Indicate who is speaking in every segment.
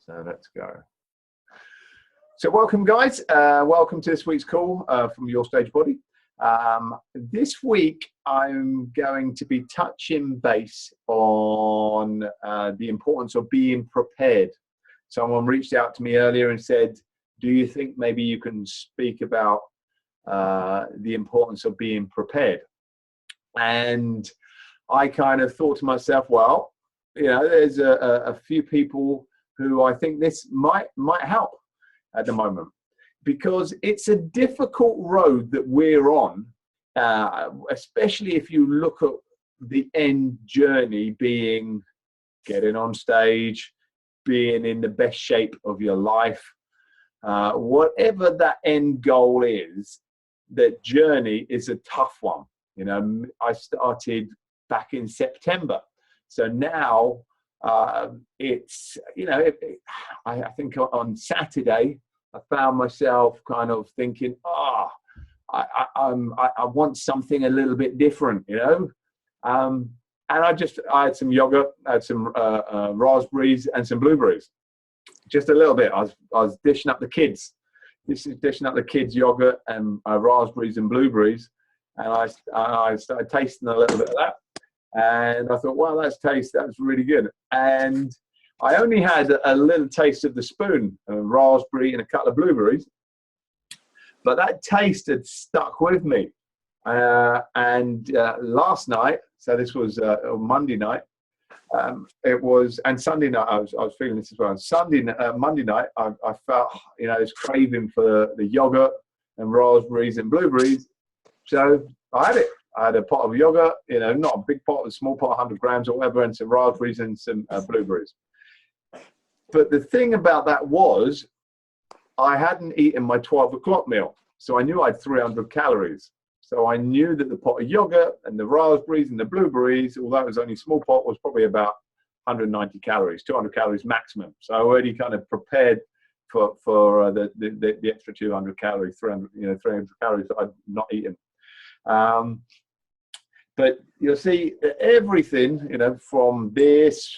Speaker 1: So let's go. So welcome, guys. Welcome to this week's call from Your Stage Body. This week, I'm going to be touching base on the importance of being prepared. Someone reached out to me earlier and said, do you think maybe you can speak about the importance of being prepared? And I kind of thought to myself, well, you know, there's a few people who I think this might help at the moment, because it's a difficult road that we're on, especially if you look at the end journey being getting on stage, being in the best shape of your life. Whatever that end goal is, that journey is a tough one. You know, I started back in September. So now it's, you know, I think on Saturday, I found myself kind of thinking, I want something a little bit different, you know. And I had some yogurt, I had some raspberries and some blueberries. Just a little bit. I was dishing up the kids. This is dishing up the kids yogurt and raspberries and blueberries. And I started tasting a little bit of that. And I thought, wow, that's really good. And I only had a little taste of the spoon of raspberry and a couple of blueberries, but that taste had stuck with me. And last night, so this was Monday night, and Sunday night, I was feeling this as well. Monday night, I felt, you know, this craving for the yogurt and raspberries and blueberries. So I had it. I had a pot of yogurt, you know, not a big pot, a small pot, 100 grams or whatever, and some raspberries and some blueberries. But the thing about that was I hadn't eaten my 12 o'clock meal. So I knew I had 300 calories. So I knew that the pot of yogurt and the raspberries and the blueberries, although it was only a small pot, was probably about 190 calories, 200 calories maximum. So I already kind of prepared for the extra 200 calories, 300 calories that I'd not eaten. But you'll see everything, you know, from this,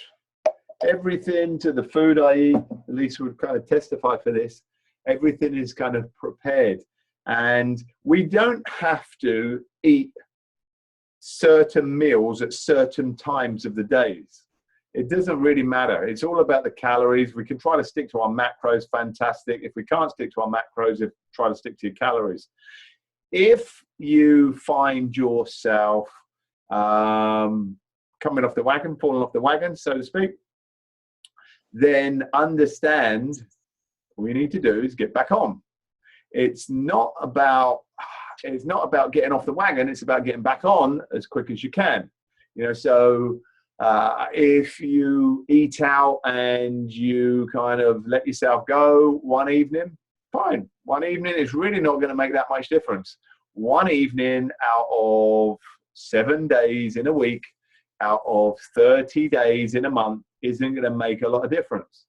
Speaker 1: everything to the food I eat, Lisa would kind of testify for this, everything is kind of prepared. And we don't have to eat certain meals at certain times of the days. It doesn't really matter. It's all about the calories. We can try to stick to our macros, fantastic. If we can't stick to our macros, try to stick to your calories. If you find yourself coming off the wagon, falling off the wagon, so to speak, then understand what you need to do is get back on. It's not about getting off the wagon. It's about getting back on as quick as you can. You know, so if you eat out and you kind of let yourself go one evening, fine. One evening is really not going to make that much difference. One evening out of 7 days in a week, out of 30 days in a month, isn't going to make a lot of difference.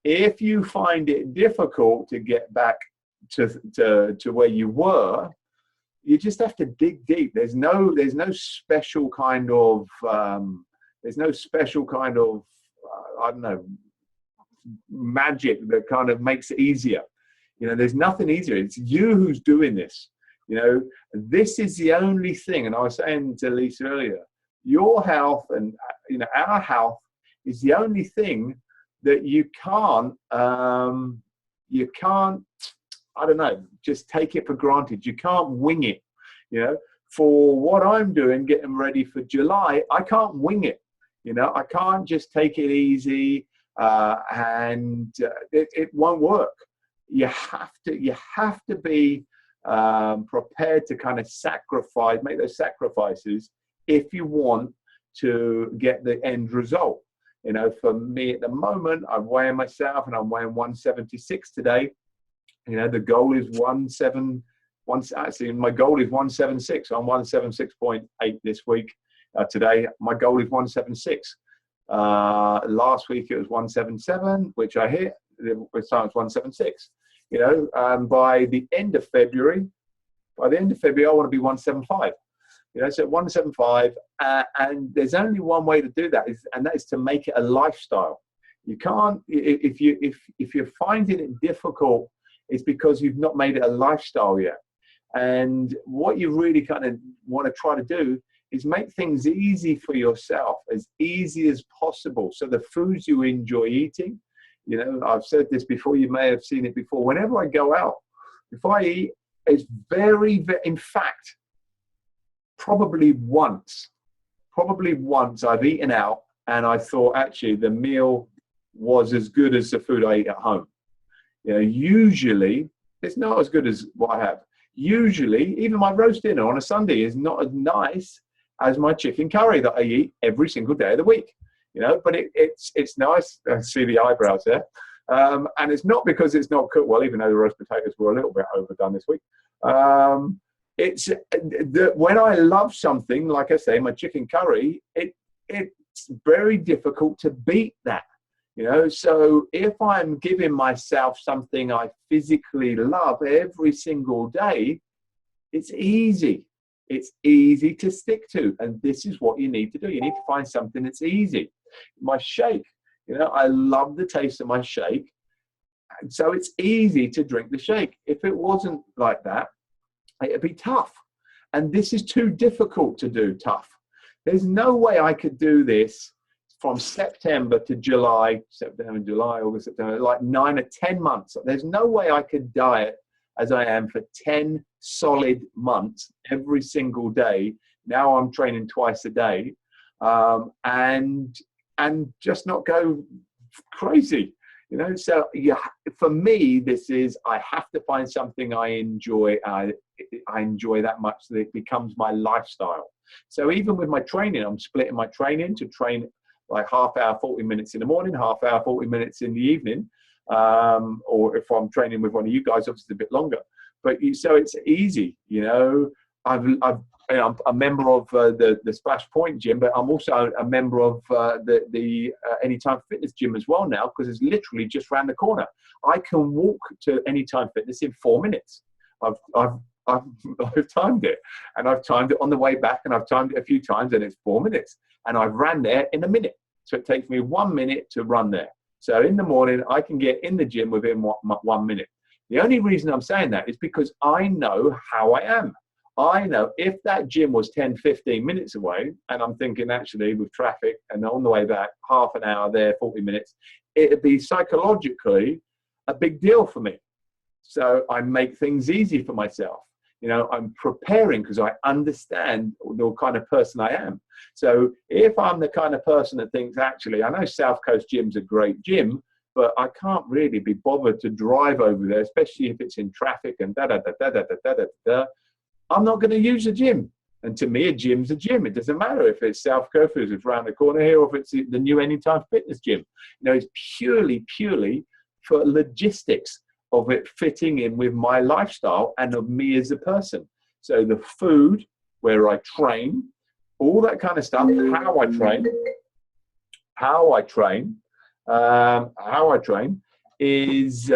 Speaker 1: If you find it difficult to get back to where you were, you just have to dig deep. There's no special kind of I don't know, magic that kind of makes it easier. You know, there's nothing easier. It's you who's doing this. You know, this is the only thing. And I was saying to Lisa earlier, your health and, you know, our health is the only thing that you can't, I don't know, just take it for granted. You can't wing it. You know, for what I'm doing, getting ready for July, I can't wing it. You know, I can't just take it easy and it won't work. You have to be prepared to kind of make those sacrifices if you want to get the end result. You know, for me at the moment, I'm weighing myself and I'm weighing 176 today. You know, the goal is actually my goal is 176. I'm 176.8 this week. Today, my goal is 176. Last week it was 177, which I hit. This time it's 176. You know, by the end of February, I want to be 175. You know, so 175, and there's only one way to do that, and that is to make it a lifestyle. You can't, if you're finding it difficult, it's because you've not made it a lifestyle yet. And what you really kind of want to try to do is make things easy for yourself, as easy as possible. So the foods you enjoy eating, you know, I've said this before, you may have seen it before. Whenever I go out, if I eat, it's in fact, probably once I've eaten out and I thought actually the meal was as good as the food I eat at home. You know, usually it's not as good as what I have. Usually, even my roast dinner on a Sunday is not as nice as my chicken curry that I eat every single day of the week. You know, but it's nice. I see the eyebrows there. And it's not because it's not cooked well, even though the roast potatoes were a little bit overdone this week. When I love something, like I say, my chicken curry, it's very difficult to beat that. You know, so if I'm giving myself something I physically love every single day, it's easy. It's easy to stick to. And this is what you need to do. You need to find something that's easy. My shake, you know, I love the taste of my shake. And so it's easy to drink the shake. If it wasn't like that, it'd be tough. And this is too difficult to do tough. There's no way I could do this from September to July, August, September, like 9 or 10 months. There's no way I could diet as I am for 10 solid months every single day. Now I'm training twice a day, and just not go crazy, you know. So yeah, for me, this is, I have to find something I enjoy. I enjoy that much that it becomes my lifestyle. So even with my training, I'm splitting my training to train like half hour, 40 minutes in the morning, half hour, 40 minutes in the evening. Or if I'm training with one of you guys, obviously a bit longer. But so it's easy, you know. I'm a member of the Splash Point gym, but I'm also a member of the Anytime Fitness gym as well now, because it's literally just around the corner. I can walk to Anytime Fitness in 4 minutes. I've timed it, and I've timed it on the way back, and I've timed it a few times, and it's 4 minutes. And I've ran there in a minute. So it takes me 1 minute to run there. So in the morning, I can get in the gym within 1 minute. The only reason I'm saying that is because I know how I am. I know if that gym was 10, 15 minutes away, and I'm thinking actually with traffic and on the way back, half an hour there, 40 minutes, it'd be psychologically a big deal for me. So I make things easy for myself. You know, I'm preparing because I understand the kind of person I am. So if I'm the kind of person that thinks, actually, I know South Coast Gym's a great gym, but I can't really be bothered to drive over there, especially if it's in traffic and I'm not going to use a gym. And to me, a gym's a gym. It doesn't matter if it's South Coast, if it's around the corner here, or if it's the new Anytime Fitness gym. You know, it's purely for logistics of it fitting in with my lifestyle and of me as a person. So the food, where I train, all that kind of stuff, how I train is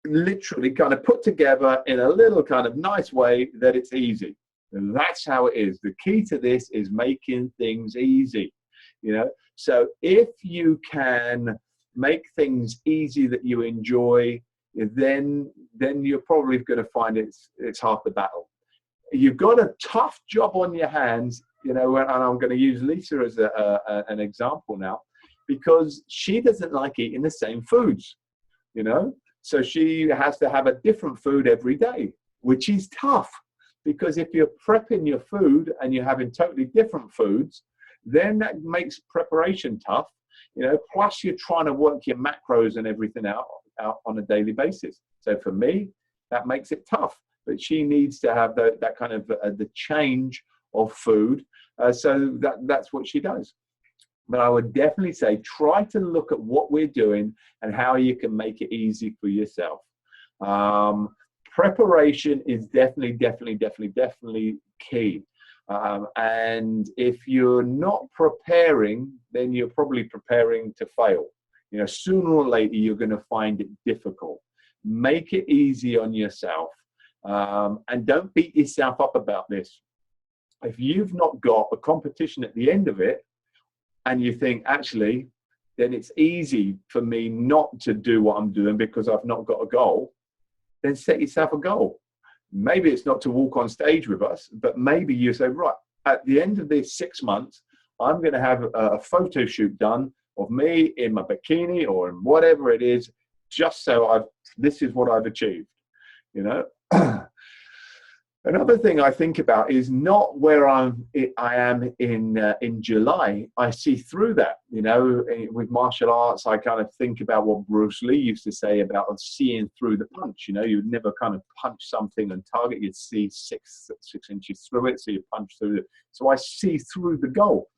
Speaker 1: literally kind of put together in a little kind of nice way that it's easy. And that's how it is. The key to this is making things easy, you know. So if you can make things easy that you enjoy, then you're probably going to find it's half the battle. You've got a tough job on your hands, you know, and I'm going to use Lisa as an example now, because she doesn't like eating the same foods, you know. So she has to have a different food every day, which is tough, because if you're prepping your food and you're having totally different foods, then that makes preparation tough. You know, plus you're trying to work your macros and everything out on a daily basis. So for me, that makes it tough. But she needs to have that kind of the change of food. So that's what she does. But I would definitely say try to look at what we're doing and how you can make it easy for yourself. Preparation is definitely key. And if you're not preparing, then you're probably preparing to fail. You know, sooner or later, you're going to find it difficult. Make it easy on yourself. And don't beat yourself up about this. If you've not got a competition at the end of it, and you think, actually, then it's easy for me not to do what I'm doing because I've not got a goal. Then set yourself a goal. Maybe it's not to walk on stage with us, but maybe you say, right, at the end of these 6 months, I'm going to have a photo shoot done of me in my bikini or in whatever it is, just so this is what I've achieved, you know. Another thing I think about is not where I am in July. I see through that, you know. With martial arts, I kind of think about what Bruce Lee used to say about seeing through the punch. You know, you'd never kind of punch something and target. You'd see six inches through it, so you punch through it. So I see through the goal,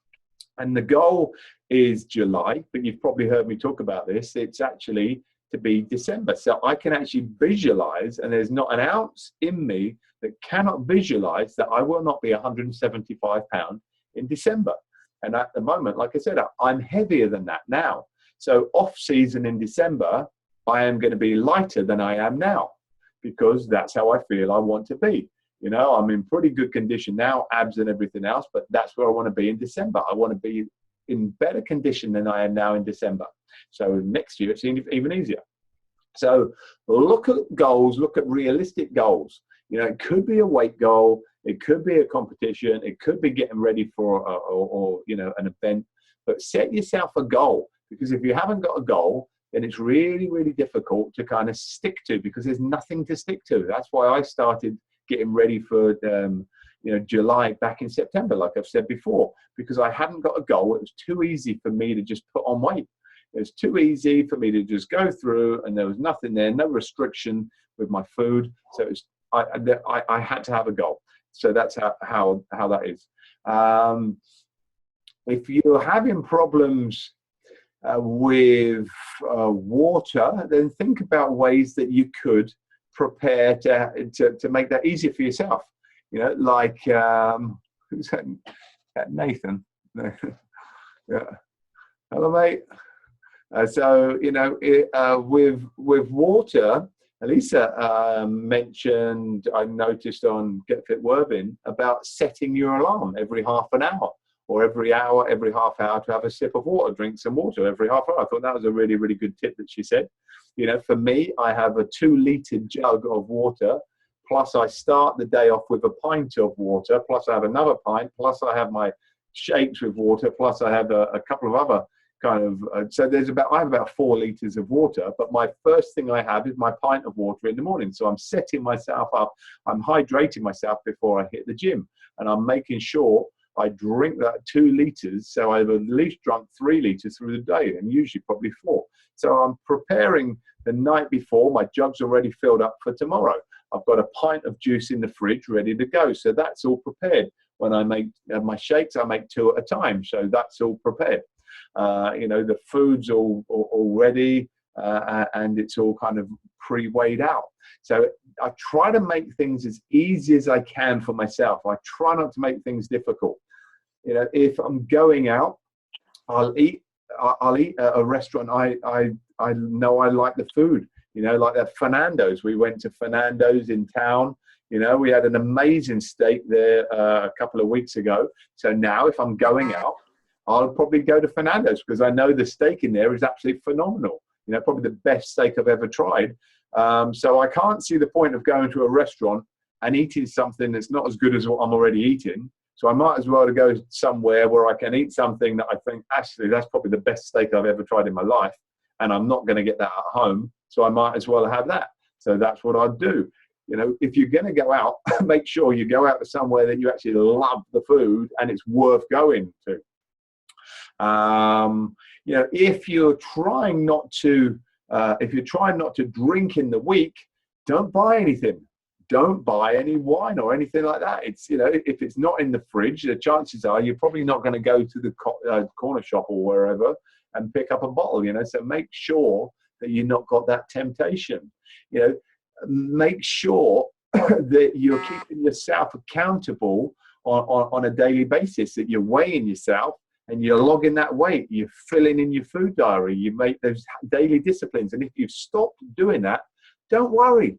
Speaker 1: and the goal is July. But you've probably heard me talk about this. It's actually to be December, so I can actually visualize, and there's not an ounce in me that cannot visualize that I will not be 175 pounds in December. And at the moment, like I said, I'm heavier than that now. So off season in December, I am going to be lighter than I am now, because that's how I feel I want to be. You know, I'm in pretty good condition now, abs and everything else, but that's where I want to be in December. I want to be in better condition than I am now in December. So next year, it's even easier. So look at goals, look at realistic goals. You know, it could be a weight goal, it could be a competition, it could be getting ready for or you know, an event, but set yourself a goal, because if you haven't got a goal, then it's really, really difficult to kind of stick to, because there's nothing to stick to. That's why I started getting ready for you know, July back in September, like I've said before, because I hadn't got a goal. It was too easy for me to just put on weight. It was too easy for me to just go through, and there was nothing there, no restriction with my food. So it was, I had to have a goal. So that's how that is. If you're having problems with water, then think about ways that you could prepare to make that easier for yourself. You know, like who's that? Nathan. Yeah. Hello, mate. So you know, with water. Elisa mentioned, I noticed on Get Fit Worthing, about setting your alarm every half an hour or every hour, every half hour, to have a sip of water, drink some water every half hour. I thought that was a really, really good tip that she said. You know, for me, I have a 2-litre jug of water, plus I start the day off with a pint of water, plus I have another pint, plus I have my shakes with water, plus I have a couple of other kind of, so I have about 4 litres of water, but my first thing I have is my pint of water in the morning. So I'm setting myself up, I'm hydrating myself before I hit the gym, and I'm making sure I drink that 2 litres, so I've at least drunk 3 litres through the day, and usually probably 4. So I'm preparing the night before, my jug's already filled up for tomorrow. I've got a pint of juice in the fridge ready to go, so that's all prepared. When I make my shakes, I make 2 at a time, so that's all prepared. You know, the food's all ready, and it's all kind of pre-weighed out. So I try to make things as easy as I can for myself. I try not to make things difficult. You know, if I'm going out, I'll eat at a restaurant. I know I like the food. You know, like that Fernando's. We went to Fernando's in town. You know, we had an amazing steak there a couple of weeks ago. So now if I'm going out, I'll probably go to Fernando's, because I know the steak in there is absolutely phenomenal. You know, probably the best steak I've ever tried. So I can't see the point of going to a restaurant and eating something that's not as good as what I'm already eating. So I might as well to go somewhere where I can eat something that I think, actually, that's probably the best steak I've ever tried in my life, and I'm not going to get that at home. So I might as well have that. So that's what I'd do. You know, if you're going to go out, make sure you go out to somewhere that you actually love the food and it's worth going to. You know, if you're trying not to drink in the week, don't buy anything. Don't buy any wine or anything like that. It's, you know, if it's not in the fridge, the chances are you're probably not going to go to the corner shop or wherever and pick up a bottle. You know, so make sure that you've not got that temptation. You know, make sure that you're keeping yourself accountable on a daily basis, that you're weighing yourself and you're logging that weight, you're filling in your food diary, you make those daily disciplines. And if you've stopped doing that, don't worry.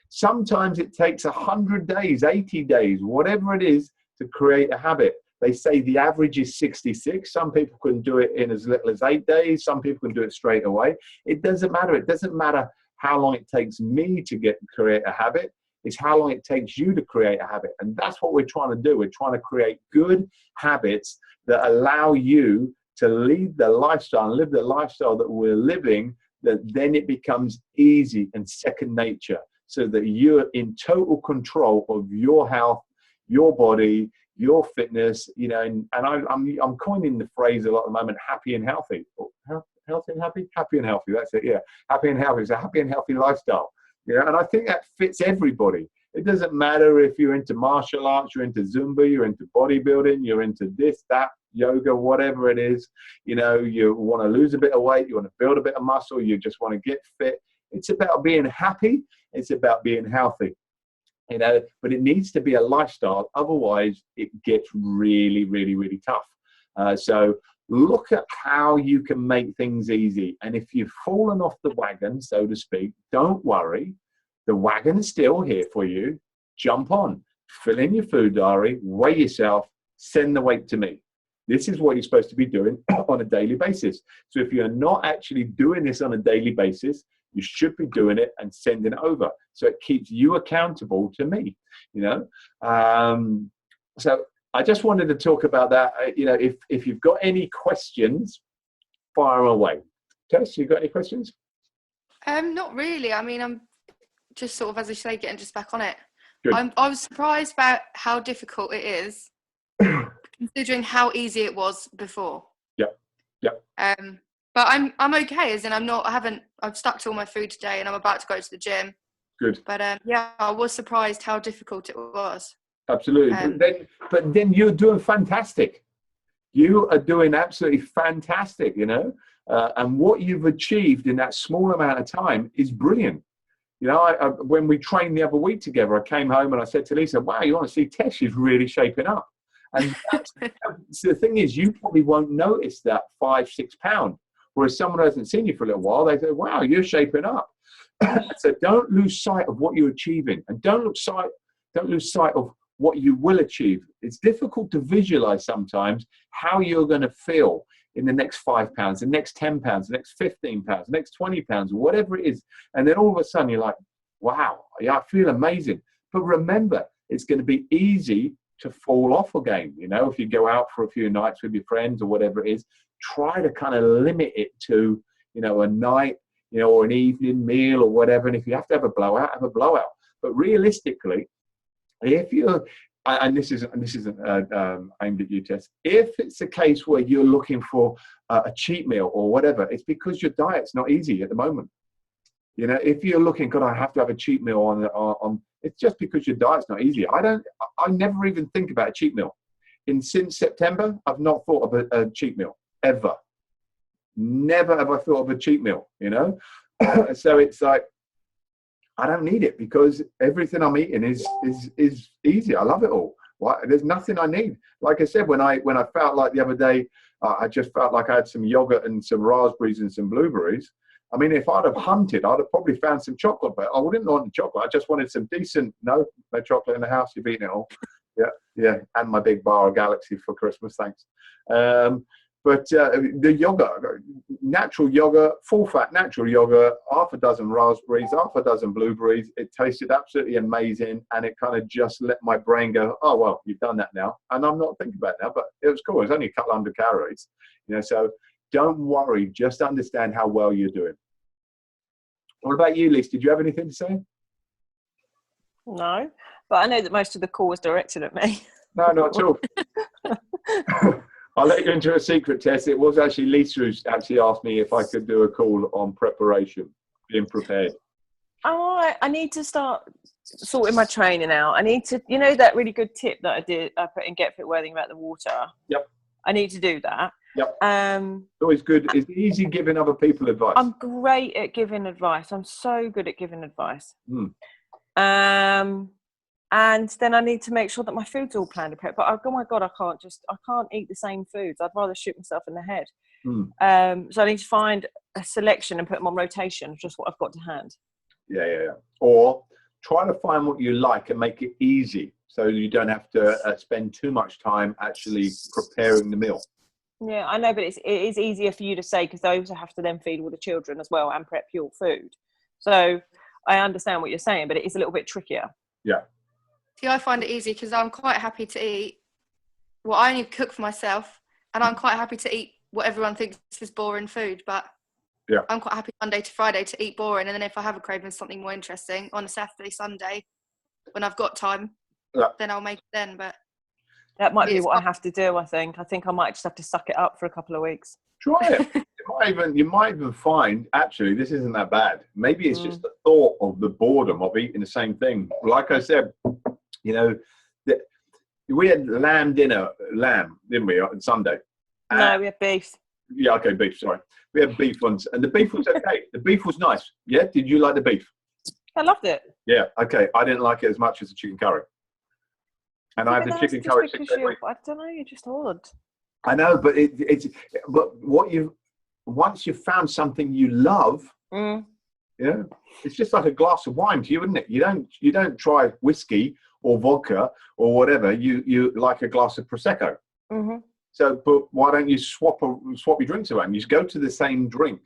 Speaker 1: Sometimes it takes 100 days, 80 days, whatever it is, to create a habit. They say the average is 66. Some people can do it in as little as 8 days. Some people can do it straight away. It doesn't matter. It doesn't matter how long it takes me to create a habit. It's how long it takes you to create a habit. And that's what we're trying to do. We're trying to create good habits that allow you to lead the lifestyle and live the lifestyle that we're living, that then it becomes easy and second nature, so that you're in total control of your health, your body, your fitness, you know. And I'm coining the phrase a lot at the moment, happy and healthy. Healthy and happy? Happy and healthy, that's it, yeah. Happy and healthy. It's a happy and healthy lifestyle. Yeah, and I think that fits everybody. It doesn't matter if you're into martial arts, you're into Zumba, you're into bodybuilding, you're into this, that, yoga, whatever it is. You know, you want to lose a bit of weight, you want to build a bit of muscle, you just want to get fit. It's about being happy. It's about being healthy. You know, but it needs to be a lifestyle. Otherwise, it gets really, really, really tough. So look at how you can make things easy. And if you've fallen off the wagon, so to speak, don't worry. The wagon's still here for you. Jump on, fill in your food diary, weigh yourself, send the weight to me. This is what you're supposed to be doing on a daily basis. So if you're not actually doing this on a daily basis, you should be doing it and sending it over. So it keeps you accountable to me, you know. So I just wanted to talk about that. You know, if you've got any questions, fire them away. Tess, you got any questions?
Speaker 2: Not really. I mean, I'm just sort of, as I say, getting just back on it.
Speaker 1: Good.
Speaker 2: I was surprised about how difficult it is, considering how easy it was before.
Speaker 1: Yeah.
Speaker 2: But I'm okay, as in I've stuck to all my food today, and I'm about to go to the gym.
Speaker 1: Good.
Speaker 2: But yeah, I was surprised how difficult it was.
Speaker 1: Absolutely. But then you're doing fantastic. You are doing absolutely fantastic, you know. And what you've achieved in that small amount of time is brilliant. You know, when we trained the other week together, I came home and I said to Lisa, wow, you want to see Tess? She's really shaping up. And so the thing is, you probably won't notice that 5-6 pound. Whereas someone who hasn't seen you for a little while, they say, wow, you're shaping up. So don't lose sight of what you're achieving, and don't lose sight of what you will achieve. It's difficult to visualize sometimes how you're going to feel in the next 5 pounds, the next 10 pounds, the next 15 pounds, the next 20 pounds, whatever it is. And then all of a sudden you're like, wow, yeah, I feel amazing. But remember, it's going to be easy to fall off again. You know, if you go out for a few nights with your friends or whatever it is, try to kind of limit it to, you know, a night, you know, or an evening meal or whatever. And if you have to have a blowout, have a blowout. But realistically, if you're, and this isn't aimed at you, Tess, if it's a case where you're looking for a cheat meal or whatever, it's because your diet's not easy at the moment. You know, if you're looking, God, I have to have a cheat meal on, it's just because your diet's not easy. I never even think about a cheat meal. Since September, I've not thought of a cheat meal, ever. Never have I thought of a cheat meal, you know? So it's like, I don't need it because everything I'm eating is easy. I love it all. There's nothing I need. Like I said, when I felt like the other day, I just felt like I had some yogurt and some raspberries and some blueberries. I mean, if I'd have hunted, I'd have probably found some chocolate, but I wouldn't want the chocolate. I just wanted some decent, no chocolate in the house. You've eaten it all. Yeah. And my big bar of Galaxy for Christmas. Thanks. But the yogurt, natural yogurt, full fat natural yogurt, half a dozen raspberries, half a dozen blueberries. It tasted absolutely amazing. And it kind of just let my brain go, oh, well, you've done that now. And I'm not thinking about it now, but it was cool. It was only a couple hundred calories, you know, so don't worry. Just understand how well you're doing. What about you, Lise? Did you have anything to say?
Speaker 3: No, but I know that most of the call was directed at me.
Speaker 1: No, not at all. I'll let you into a secret, Tess. It was actually Lisa who actually asked me if I could do a call on preparation, being prepared.
Speaker 3: Oh, I need to start sorting my training out. I need to, you know, that really good tip that I put in Get Fit Worthing about the water.
Speaker 1: Yep. I
Speaker 3: need to do that.
Speaker 1: Yep. It's always good. It's easy giving other people advice.
Speaker 3: I'm great at giving advice. I'm so good at giving advice. And then I need to make sure that my food's all planned and prepped. But oh my God, I can't eat the same foods. I'd rather shoot myself in the head. So I need to find a selection and put them on rotation, just what I've got to hand.
Speaker 1: Yeah. Or try to find what you like and make it easy. so you don't have to spend too much time actually preparing the meal.
Speaker 3: Yeah, I know, but it is easier for you to say because I also have to then feed all the children as well and prep your food. So I understand what you're saying, but it is a little bit trickier.
Speaker 1: Yeah.
Speaker 2: See, I find it easy because I'm quite happy to eat. Well, I only cook for myself, and I'm quite happy to eat what everyone thinks is boring food. But
Speaker 1: yeah,
Speaker 2: I'm quite happy Monday to Friday to eat boring, and then if I have a craving something more interesting on a Saturday, Sunday, when I've got time, then I'll make it then. But
Speaker 3: that might be what I have to do. I think I might just have to suck it up for a couple of weeks.
Speaker 1: Try it. You might even find actually this isn't that bad. Maybe it's just the thought of the boredom of eating the same thing. Like I said, you know, we had lamb, didn't we, on Sunday?
Speaker 3: No, we had beef.
Speaker 1: Yeah, okay, beef. Sorry, we had beef once, and the beef was okay. The beef was nice. Yeah, did you like the beef?
Speaker 3: I loved it.
Speaker 1: Yeah, okay. I didn't like it as much as the chicken curry. And I had the chicken curry 6 days a week.
Speaker 3: I don't know. You're just odd.
Speaker 1: I know, but once you've found something you love, it's just like a glass of wine to you, isn't it? You don't try whiskey or vodka or whatever. You like a glass of prosecco.
Speaker 3: Mm-hmm.
Speaker 1: So, but why don't you swap your drinks around? You go to the same drink,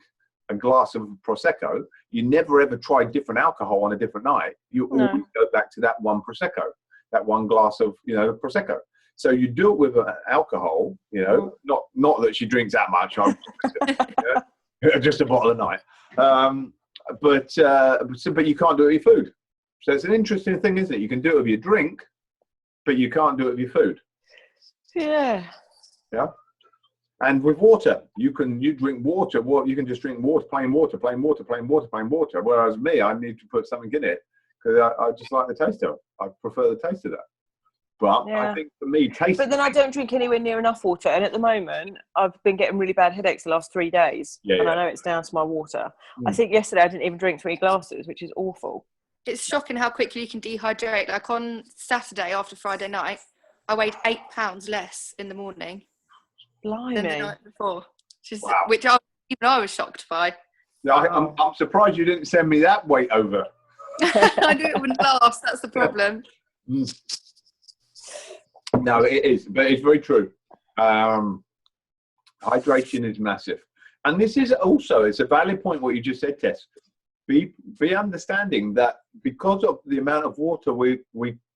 Speaker 1: a glass of prosecco. You never ever try different alcohol on a different night. You always go back to that one prosecco, that one glass of prosecco. So you do it with alcohol, not that she drinks that much. Just a bottle a night. But you can't do it with your food. So it's an interesting thing, isn't it? You can do it with your drink, but you can't do it with your food.
Speaker 3: Yeah.
Speaker 1: Yeah. And with water, you drink water. You can just drink water, plain water. Whereas me, I need to put something in it because I just like the taste of it. I prefer the taste of that. But I think for me, taste.
Speaker 3: But then I don't drink anywhere near enough water, and at the moment, I've been getting really bad headaches the last 3 days, I know it's down to my water. I think yesterday I didn't even drink 3 glasses, which is awful.
Speaker 2: It's shocking how quickly you can dehydrate. Like on Saturday after Friday night, I weighed 8 pounds less in the morning
Speaker 3: Blimey.
Speaker 2: than the night before, which I was shocked by.
Speaker 1: Yeah, I'm surprised you didn't send me that weight over.
Speaker 2: I knew it wouldn't last. That's the problem.
Speaker 1: No, it is, but it's very true. Hydration is massive, and this is also it's a valid point what you just said, Tess. Be understanding that because of the amount of water we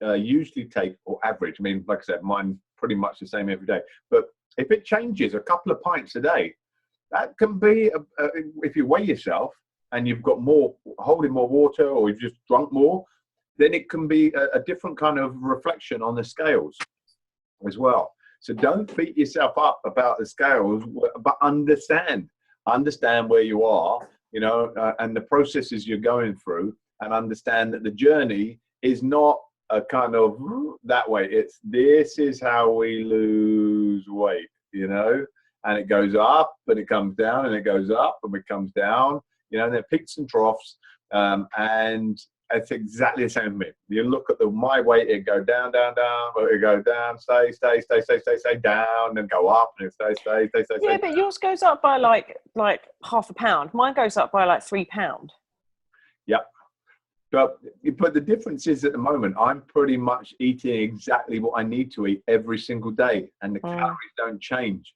Speaker 1: usually take or average. I mean, like I said, mine pretty much the same every day. But if it changes a couple of pints a day, that can be if you weigh yourself and you've got holding more water or you've just drunk more, then it can be a different kind of reflection on the scales as well. So don't beat yourself up about the scales, but understand where you are, and the processes you're going through, and understand that the journey is not a kind of that way. This is how we lose weight, and it goes up and it comes down and it goes up and it comes down, and there are peaks and troughs, and it's exactly the same with me. You look at my weight, it go down, or it go down, stay, down, then go up, and it stay.
Speaker 3: Yeah, but yours goes up by like half a pound. Mine goes up by like £3.
Speaker 1: Yeah. But the difference is at the moment, I'm pretty much eating exactly what I need to eat every single day, and the calories don't change.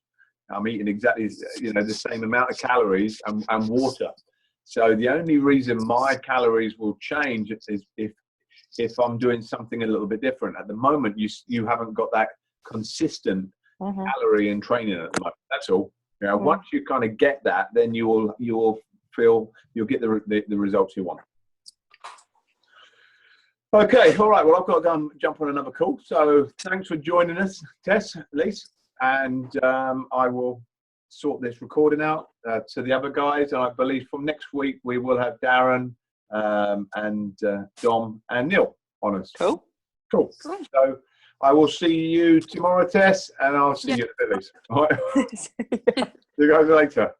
Speaker 1: I'm eating exactly, the same amount of calories and water. So the only reason my calories will change is if I'm doing something a little bit different. At the moment, you haven't got that consistent calorie and training at the moment. That's all. Once you kind of get that, then you'll feel you'll get the results you want. Okay, all right. Well, I've got to go and jump on another call. So thanks for joining us, Tess, Lise, and I will sort this recording out to the other guys, and I believe from next week we will have Darren and Dom and Neil on us.
Speaker 3: Cool.
Speaker 1: So I will see you tomorrow, Tess, and I'll see you at Billy's. All right. See you guys later.